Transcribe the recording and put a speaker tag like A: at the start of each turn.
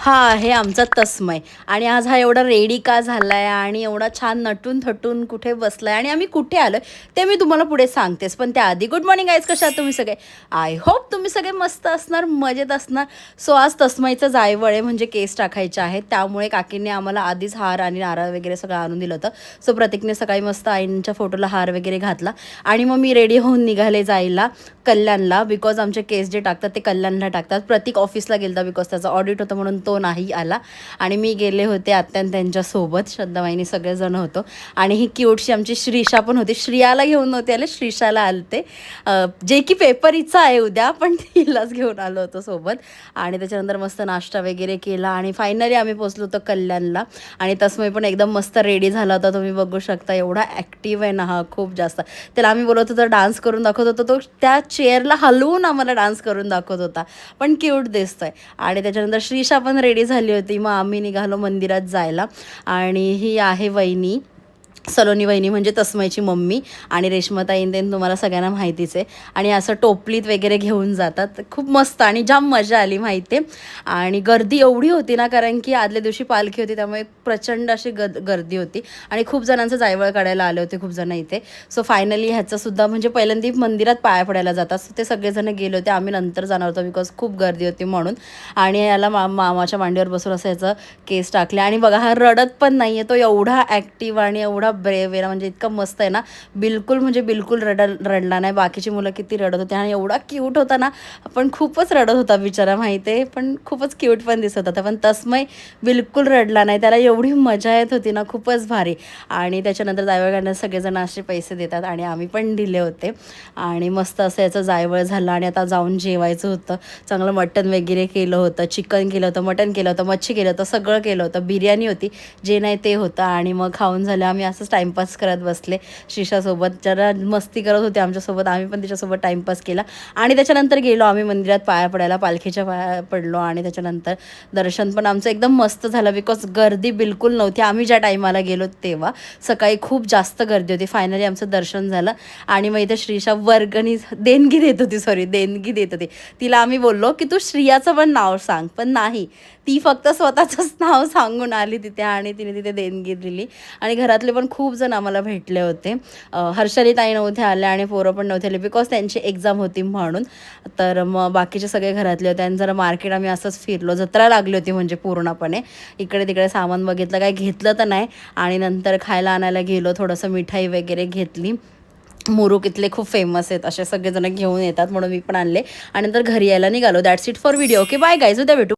A: हा आहे आमचा तस्मय. आणि आज हा एवढा रेडी का झालाय आणि एवढा छान नटून थटून कुठे बसलाय आणि आम्ही कुठे आलोय ते मी तुम्हाला पुढे सांगतेस. पण त्याआधी गुड मॉर्निंग गाईज, कशा आहात तुम्ही सगळे? आय होप तुम्ही सगळे मस्त असणार, मजेत असणार. सो आज तस्मयचं जायवळ आहे, म्हणजे केस टाकायचे आहेत. त्यामुळे काकींनी आम्हाला आधीच हार आणि नारळ वगैरे सगळं आणून दिलं होतं. सो प्रतीकने सकाळी मस्त आईंच्या फोटोला हार वगैरे घातला आणि मग मी रेडी होऊन निघाले जायला कल्याणला. बिकॉज आमचे केस जे टाकतात ते कल्याणला टाकतात. प्रतीक ऑफिसला गेलता बिकॉज त्याचा ऑडिट होतं म्हणून तो नाही आला. आणि मी गेले होते आत्यान त्यांच्यासोबत, श्रद्धावाहिनी सगळेजण होतो. आणि ही क्यूटशी आमची श्रीषा पण होती. श्रियाला घेऊन नव्हते आले, श्रीषाला आलते, जे की पेपर हिचा आहे उद्या, पण तिलाच घेऊन आलो होतो सोबत. आणि त्याच्यानंतर मस्त नाश्ता वगैरे केला आणि फायनली आम्ही पोचलो होतो कल्याणला. आणि तस्मय पण एकदम मस्त रेडी झाला होता, तुम्ही बघू शकता. एवढा ॲक्टिव्ह आहे ना हा, खूप जास्त. त्याला आम्ही बोलत होतो डान्स करून दाखवत होतो, तो त्या चेअरला हलवून आम्हाला डान्स करून दाखवत होता, पण क्यूट दिसतोय. आणि त्याच्यानंतर श्रीषा पण रेडी झाली होती. मग आम्ही निघालो मंदिरात जायला. आणि ही आहे वहिनी, सलोनी वहिनी, म्हणजे तस्मयची मम्मी. आणि रेश्माताईन तेन तुम्हाला सगळ्यांना माहितीच आहे. आणि असं टोपलीत वगैरे घेऊन जातात, खूप मस्त आणि जाम मजा आली माहिती आहे. आणि गर्दी एवढी होती ना, कारण की आदल्या दिवशी पालखी होती, त्यामुळे प्रचंड अशी गर्दी होती. आणि खूप जणांचं जायवळ काढायला आले होते, खूप जण इथे. सो फायनली ह्याचंसुद्धा म्हणजे पहिल्यांदा मंदिरात पाया पडायला जातात, सो ते सगळेजण गेले होते. आम्ही नंतर जाणार होतो बिकॉज खूप गर्दी होती म्हणून. आणि याला मामाच्या मांडीवर बसून असं याचं केस टाकले. आणि बघा हा रडत पण नाही आहे, तो एवढा ॲक्टिव्ह आणि एवढा ब्रेव आहे, म्हणजे इतकं मस्त आहे ना. बिलकुल म्हणजे बिलकुल रडला नाही. बाकीची मुलं किती रडत होते आणि एवढा क्यूट होता ना, पण खूपच रडत होता बिचारा माहिती आहे, पण खूपच क्यूट पण दिसत होता. पण तस्मय बिलकुल रडला नाही, त्याला एवढी मजा येत होती ना, खूपच भारी. आणि त्याच्यानंतर जायवळ काढण्यास सगळेजण असे पैसे देतात आणि आम्ही पण दिले होते. आणि मस्त असं याचं जायवळ झालं. आणि आता जाऊन जेवायचं होतं. चांगलं मटण वगैरे केलं होतं, चिकन केलं होतं, मटण केलं होतं, मच्छी केलं होतं, सगळं केलं होतं. बिर्याणी होती, जे नाही ते होतं. आणि मग खाऊन झालं. आम्ही असंच टाईमपास करत बसले श्रीषासोबत. जरा मस्ती करत होते आमच्यासोबत, आम्ही पण तिच्यासोबत टाईमपास केला. आणि त्याच्यानंतर गेलो आम्ही मंदिरात पाया पडायला, पालखीच्या पाया पडलो. आणि त्याच्यानंतर दर्शन पण आमचं एकदम मस्त झालं, बिकॉज गर्दी बिलकुल नव्हती. आम्ही ज्या टाईमाला गेलो तेव्हा सकाळी खूप जास्त गर्दी होती. फायनली आमचं दर्शन झालं. आणि मग इथे श्रीषा देणगी देत होती, देणगी देत होती. तिला आम्ही बोललो की तू श्रियाचं पण नाव सांग, पण नाही, ती फक्त स्वतःचंच नाव सांगून आली तिथे आणि तिने तिथे देणगी दिली. आणि घरातले पण खूप जण आम्हाला भेटले होते. हर्षाली ताई नव्हते आले आणि पोरं पण नव्हते आले बिकॉज त्यांची एक्झाम होती म्हणून. तर मग बाकीचे सगळे घरातले होते. आणि जरा मार्केट आम्ही असंच फिरलो, जत्रा लागली होती म्हणजे पूर्णपणे. इकडे तिकडे सामान बघितलं, काय घेतलं तर नाही. आणि नंतर खायला आणायला गेलो, थोडंसं मिठाई वगैरे घेतली. मुरुक इथले खूप फेमस आहेत, असे सगळेजण घेऊन येतात म्हणून मी पण आणले. आणि नंतर घरी यायला निघालो. That's it for video. Okay bye guys, उद्या भेटू.